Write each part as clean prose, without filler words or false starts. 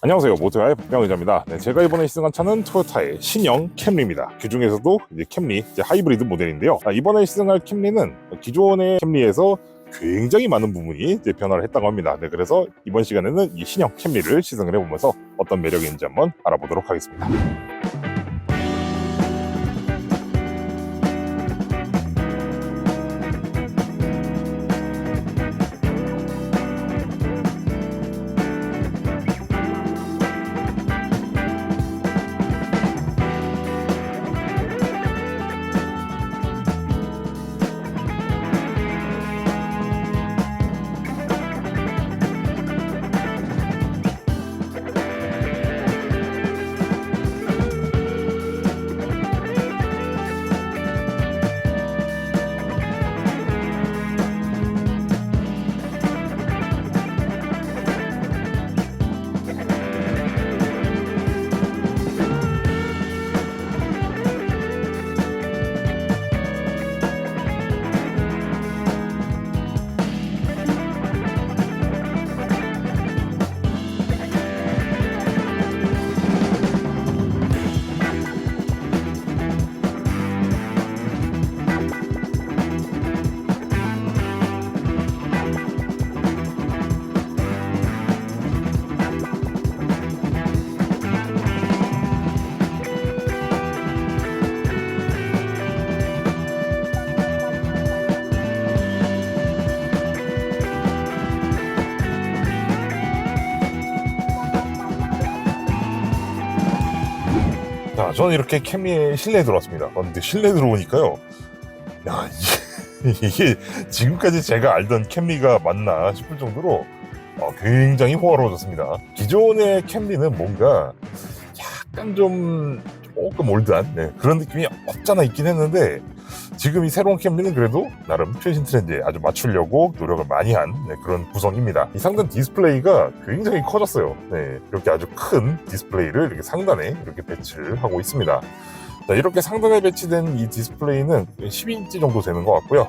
안녕하세요, 모토야의 박병의자입니다. 네, 제가 이번에 시승한 차는 토요타의 신형 캠리입니다. 그 중에서도 이제 캠리 하이브리드 모델인데요. 이번에 시승할 캠리는 기존의 캠리에서 굉장히 많은 부분이 이제 변화를 했다고 합니다. 네, 그래서 이번 시간에는 이 신형 캠리를 시승을 해보면서 어떤 매력이 있는지 한번 알아보도록 하겠습니다. 자, 저는 이렇게 캠리의 실내에 들어왔습니다. 근데 실내에 들어오니까요, 야, 이게 지금까지 제가 알던 캠리가 맞나 싶을 정도로 굉장히 호화로워졌습니다. 기존의 캠리는 뭔가 약간 조금 올드한 그런 느낌이 없잖아 있긴 했는데, 지금 이 새로운 캠리는 그래도 나름 최신 트렌드에 아주 맞추려고 노력을 많이 한 그런 구성입니다. 이 상단 디스플레이가 굉장히 커졌어요. 이렇게 아주 큰 디스플레이를 이렇게 상단에 이렇게 배치를 하고 있습니다. 자, 이렇게 상단에 배치된 이 디스플레이는 12인치 정도 되는 것 같고요.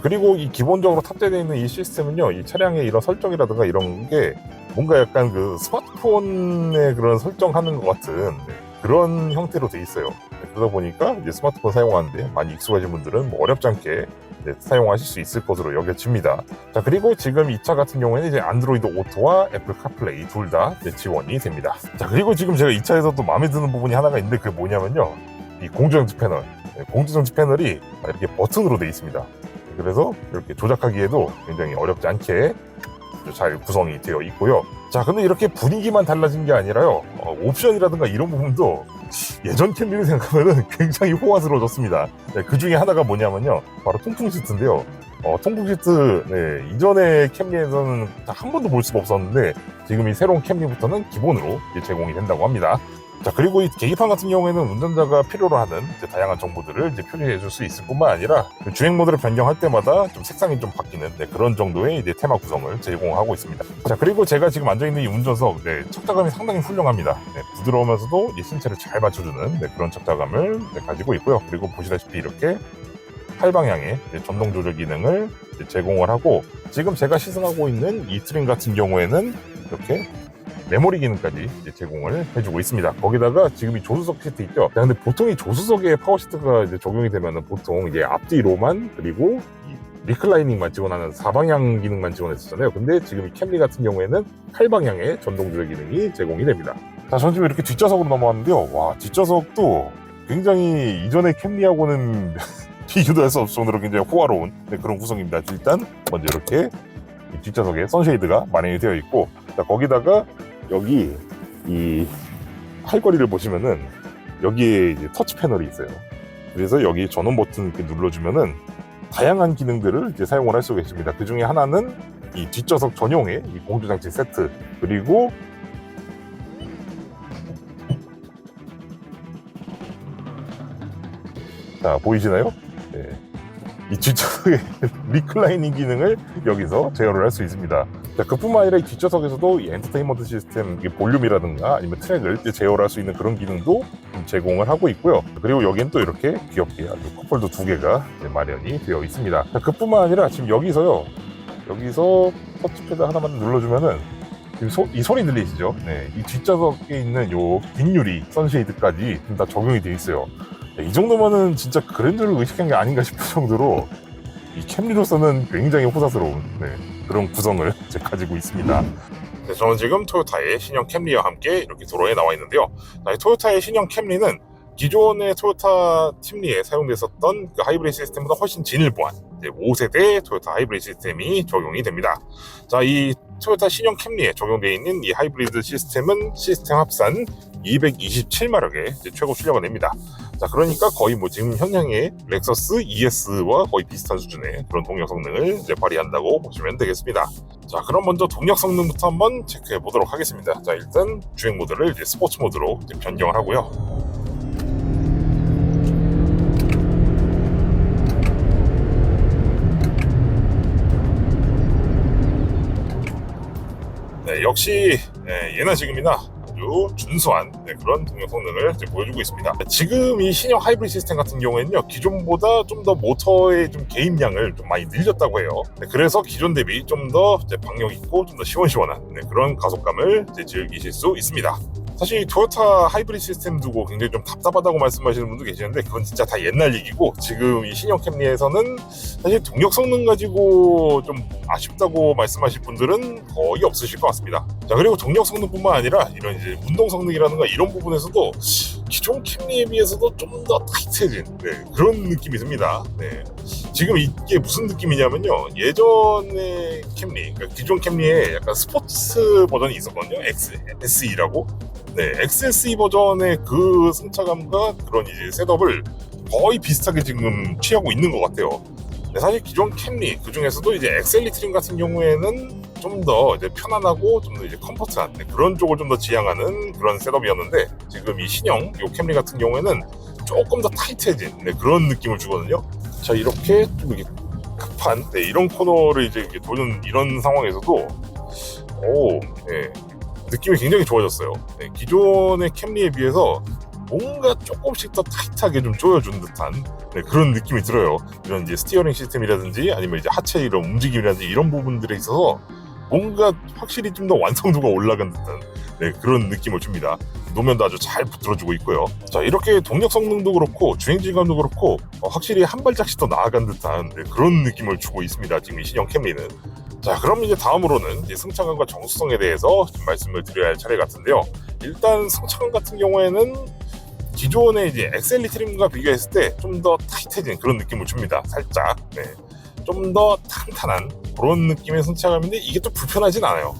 그리고 이 기본적으로 탑재되어 있는 이 시스템은요, 이 차량의 이런 설정이라든가 이런 게 뭔가 약간 그 스마트폰에 그런 설정하는 것 같은 그런 형태로 돼 있어요. 그러다 보니까 이제 스마트폰 사용하는데 많이 익숙하신 분들은 어렵지 않게 사용하실 수 있을 것으로 여겨집니다. 자, 그리고 지금 이 차 같은 경우에는 이제 안드로이드 오토와 애플 카플레이 둘 다 지원이 됩니다. 자, 그리고 지금 제가 이 차에서 또 마음에 드는 부분이 하나가 있는데, 그게 뭐냐면요, 이 공조정지 패널. 공조정지 패널이 이렇게 버튼으로 돼 있습니다. 그래서 이렇게 조작하기에도 굉장히 어렵지 않게 잘 구성이 되어 있고요. 자, 근데 이렇게 분위기만 달라진 게 아니라요, 옵션이라든가 이런 부분도 예전 캠리를 생각하면 굉장히 호화스러워졌습니다. 그 중에 하나가 뭐냐면요, 바로 통풍 시트인데요. 통풍 시트, 이전의 캠리에서는 한 번도 볼 수가 없었는데, 지금 이 새로운 캠리부터는 기본으로 제공이 된다고 합니다. 자, 그리고 이 계기판 같은 경우에는 운전자가 필요로 하는 다양한 정보들을 표시해 줄 수 있을 뿐만 아니라, 주행 모드를 변경할 때마다 좀 색상이 좀 바뀌는 그런 정도의 테마 구성을 제공하고 있습니다. 자, 그리고 제가 지금 앉아있는 이 운전석, 착자감이 상당히 훌륭합니다. 부드러우면서도 이 신체를 잘 맞춰주는 그런 착자감을 가지고 있고요. 그리고 보시다시피 이렇게 팔방향의 전동 조절 기능을 제공을 하고, 지금 제가 시승하고 있는 이 트림 같은 경우에는 이렇게 메모리 기능까지 제공을 해주고 있습니다. 거기다가 지금 이 조수석 시트 있죠? 근데 보통 이 조수석에 파워 시트가 적용이 되면 보통 이제 앞뒤로만, 그리고 이 리클라이닝만 지원하는 4방향 기능만 지원했었잖아요. 근데 지금 이 캠리 같은 경우에는 8방향의 전동 조절 기능이 제공이 됩니다. 자, 전 지금 이렇게 뒷좌석으로 넘어왔는데요. 와, 뒷좌석도 굉장히 이전의 캠리하고는 비교도 할 수 없을 정도로 굉장히 호화로운 그런 구성입니다. 일단 먼저 이렇게 뒷좌석에 선쉐이드가 마련이 되어 있고, 자, 거기다가 여기 이 팔걸이를 보시면은 여기에 이제 터치 패널이 있어요. 그래서 여기 전원 버튼 이렇게 눌러주면은 다양한 기능들을 사용을 할 수가 있습니다. 그 중에 하나는 이 뒷좌석 전용의 이 공조장치 세트, 그리고 자, 보이시나요? 이 뒷좌석의 리클라이닝 기능을 여기서 제어를 할 수 있습니다. 자, 그뿐만 아니라 이 뒷좌석에서도 이 엔터테인먼트 시스템 볼륨이라든가 아니면 트랙을 제어를 할 수 있는 그런 기능도 제공을 하고 있고요. 그리고 여기는 또 이렇게 귀엽게 아주 컵홀더 2개가 마련이 되어 있습니다. 자, 그뿐만 아니라 지금 여기서 터치패드 하나만 눌러주면은 지금 이 소리 들리시죠? 네, 이 뒷좌석에 있는 요 뒷유리 선쉐이드까지 다 적용이 되어 있어요. 네, 이 정도면은 진짜 그랜저를 의식한 게 아닌가 싶을 정도로 이 캠리로서는 굉장히 호사스러운 그런 구성을 가지고 있습니다. 네, 저는 지금 토요타의 신형 캠리와 함께 이렇게 도로에 나와 있는데요. 이 토요타의 신형 캠리는 기존의 토요타 팀리에 사용됐었던 그 하이브리드 시스템보다 훨씬 진을 보한 5세대 토요타 하이브리드 시스템이 적용이 됩니다. 자, 이 토요타 신형 캠리에 적용되어 있는 이 하이브리드 시스템은 시스템 합산 227마력의 최고 출력을 냅니다. 자, 그러니까 거의 뭐 지금 현향의 렉서스 ES와 거의 비슷한 수준의 그런 동력 성능을 발휘한다고 보시면 되겠습니다. 자, 그럼 먼저 동력 성능부터 한번 체크해 보도록 하겠습니다. 자, 일단 주행 모드를 스포츠 모드로 변경을 하고요. 네, 역시 예나 지금이나 아주 준수한 그런 동력 성능을 보여주고 있습니다. 지금 이 신형 하이브리드 시스템 같은 경우에는요, 기존보다 좀 더 모터의 좀 개입량을 좀 많이 늘렸다고 해요. 그래서 기존 대비 좀 더 박력 있고 좀 더 시원시원한 그런 가속감을 즐기실 수 있습니다. 사실 토요타 하이브리드 시스템 두고 굉장히 좀 답답하다고 말씀하시는 분도 계시는데 그건 진짜 다 옛날 얘기고, 지금 이 신형 캠리에서는 사실 동력 성능 가지고 좀 아쉽다고 말씀하실 분들은 거의 없으실 것 같습니다. 자, 그리고 동력 성능뿐만 아니라 이런 이제 운동 성능이라든가 이런 부분에서도 기존 캠리에 비해서도 좀 더 타이트해진 그런 느낌이 듭니다. 지금 이게 무슨 느낌이냐면요, 예전의 캠리, 그러니까 기존 캠리에 약간 스포츠 버전이 있었거든요. XSE라고. XSE 버전의 그 승차감과 그런 이제 셋업을 거의 비슷하게 지금 취하고 있는 것 같아요. 사실 기존 캠리, 그 중에서도 이제 엑셀리 트림 같은 경우에는 좀 더 편안하고 좀 더 이제 컴포트한 그런 쪽을 좀 더 지향하는 그런 셋업이었는데, 지금 이 신형 이 캠리 같은 경우에는 조금 더 타이트해진 그런 느낌을 주거든요. 자, 이렇게 좀 이렇게 급한 이런 코너를 이제 이렇게 도는 이런 상황에서도 느낌이 굉장히 좋아졌어요. 기존의 캠리에 비해서 뭔가 조금씩 더 타이트하게 좀 조여준 듯한 그런 느낌이 들어요. 이런 이제 스티어링 시스템이라든지 아니면 이제 하체 이런 움직임이라든지 이런 부분들에 있어서 뭔가 확실히 좀 더 완성도가 올라간 듯한 그런 느낌을 줍니다. 노면도 아주 잘 붙들어주고 있고요. 자, 이렇게 동력 성능도 그렇고 주행 질감도 그렇고 확실히 한 발짝씩 더 나아간 듯한 그런 느낌을 주고 있습니다. 지금 이 신형 캠리는. 자, 그럼 이제 다음으로는 이제 승차감과 정수성에 대해서 좀 말씀을 드려야 할 차례 같은데요. 일단 승차감 같은 경우에는 기존의 이제 엑셀리 트림과 비교했을 때 좀 더 타이트해진 그런 느낌을 줍니다. 살짝. 좀 더 탄탄한 그런 느낌의 승차감인데 이게 또 불편하진 않아요.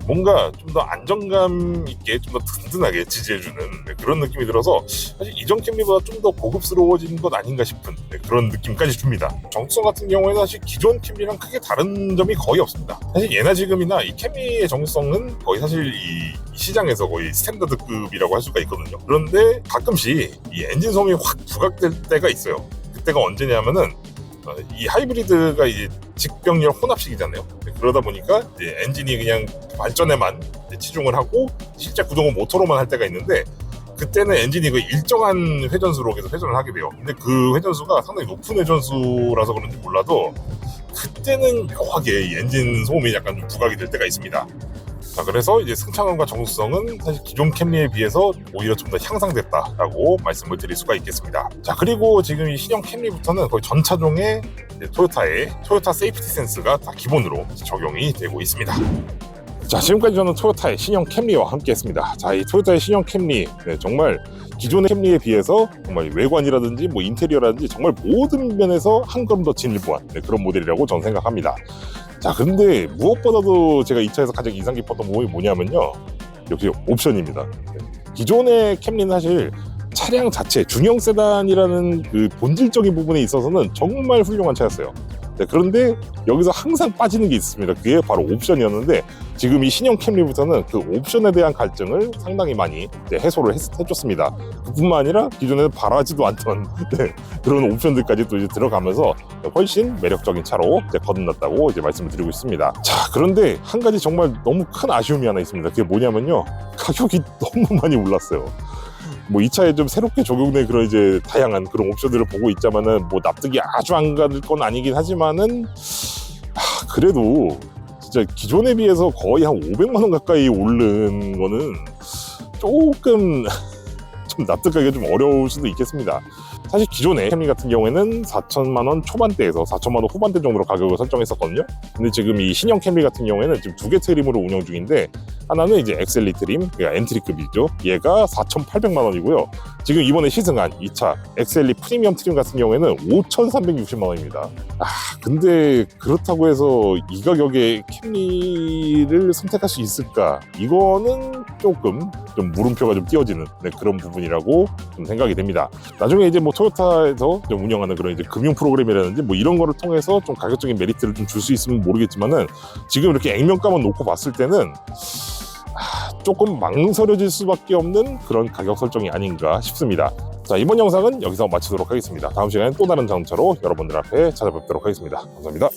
뭔가 좀 더 안정감 있게 좀 더 든든하게 지지해주는 그런 느낌이 들어서 사실 이전 캠리보다 좀 더 고급스러워진 것 아닌가 싶은 그런 느낌까지 줍니다. 정수성 같은 경우에는 사실 기존 캠리랑 크게 다른 점이 거의 없습니다. 사실 예나 지금이나 이 캠리의 정수성은 거의 사실 이 시장에서 거의 스탠다드급이라고 할 수가 있거든요. 그런데 가끔씩 이 엔진성이 확 부각될 때가 있어요. 그때가 언제냐면은 이 하이브리드가 이제 직병렬 혼합식이잖아요. 그러다 보니까 이제 엔진이 그냥 발전에만 치중을 하고 실제 구동은 모터로만 할 때가 있는데, 그때는 엔진이 그 일정한 회전수로 계속 회전을 하게 돼요. 근데 그 회전수가 상당히 높은 회전수라서 그런지 몰라도 그때는 묘하게 이 엔진 소음이 약간 좀 부각이 될 때가 있습니다. 자, 그래서 이제 승차감과 정수성은 사실 기존 캠리에 비해서 오히려 좀 더 향상됐다라고 말씀을 드릴 수가 있겠습니다. 자, 그리고 지금 이 신형 캠리부터는 거의 전 차종에 토요타의 토요타 세이프티 센스가 다 기본으로 적용이 되고 있습니다. 자, 지금까지 저는 토요타의 신형 캠리와 함께 했습니다. 자, 이 토요타의 신형 캠리 정말 기존의 캠리에 비해서 정말 외관이라든지 뭐 인테리어라든지 정말 모든 면에서 한 걸음 더 진일보한 그런 모델이라고 저는 생각합니다. 자, 근데 무엇보다도 제가 이 차에서 가장 인상 깊었던 부분이 뭐냐면요, 역시 옵션입니다. 기존의 캠리는 사실 차량 자체 중형 세단이라는 그 본질적인 부분에 있어서는 정말 훌륭한 차였어요. 그런데 여기서 항상 빠지는 게 있습니다. 그게 바로 옵션이었는데, 지금 이 신형 캠리부터는 그 옵션에 대한 갈증을 상당히 많이 해소를 해줬습니다. 그뿐만 아니라 기존에는 바라지도 않던 그런 옵션들까지 또 이제 들어가면서 훨씬 매력적인 차로 거듭났다고 이제 말씀을 드리고 있습니다. 자, 그런데 한 가지 정말 너무 큰 아쉬움이 하나 있습니다. 그게 뭐냐면요, 가격이 너무 많이 올랐어요. 뭐 이 차에 좀 새롭게 적용된 그런 이제 다양한 그런 옵션들을 보고 있자면은 뭐 납득이 아주 안 갈 건 아니긴 하지만은 그래도 진짜 기존에 비해서 거의 한 500만 원 가까이 오른 거는 조금 좀 납득하기가 좀 어려울 수도 있겠습니다. 사실 기존에 캠리 같은 경우에는 4천만 원 초반대에서 4천만 원 후반대 정도로 가격을 설정했었거든요. 근데 지금 이 신형 캠리 같은 경우에는 지금 두 개 트림으로 운영 중인데, 하나는 이제 엑셀리 트림, 그러니까 엔트리급이죠. 얘가 4,800만 원이고요. 지금 이번에 시승한 2차 엑셀리 프리미엄 트림 같은 경우에는 5,360만 원입니다. 근데 그렇다고 해서 이 가격에 캠리를 선택할 수 있을까? 이거는 조금 좀 물음표가 좀 띄어지는 그런 부분이라고 좀 생각이 됩니다. 나중에 이제 뭐 토요타에서 좀 운영하는 그런 이제 금융 프로그램이라든지 뭐 이런 거를 통해서 좀 가격적인 메리트를 좀 줄 수 있으면 모르겠지만은, 지금 이렇게 액면가만 놓고 봤을 때는 조금 망설여질 수밖에 없는 그런 가격 설정이 아닌가 싶습니다. 자, 이번 영상은 여기서 마치도록 하겠습니다. 다음 시간에 또 다른 자동차로 여러분들 앞에 찾아뵙도록 하겠습니다. 감사합니다.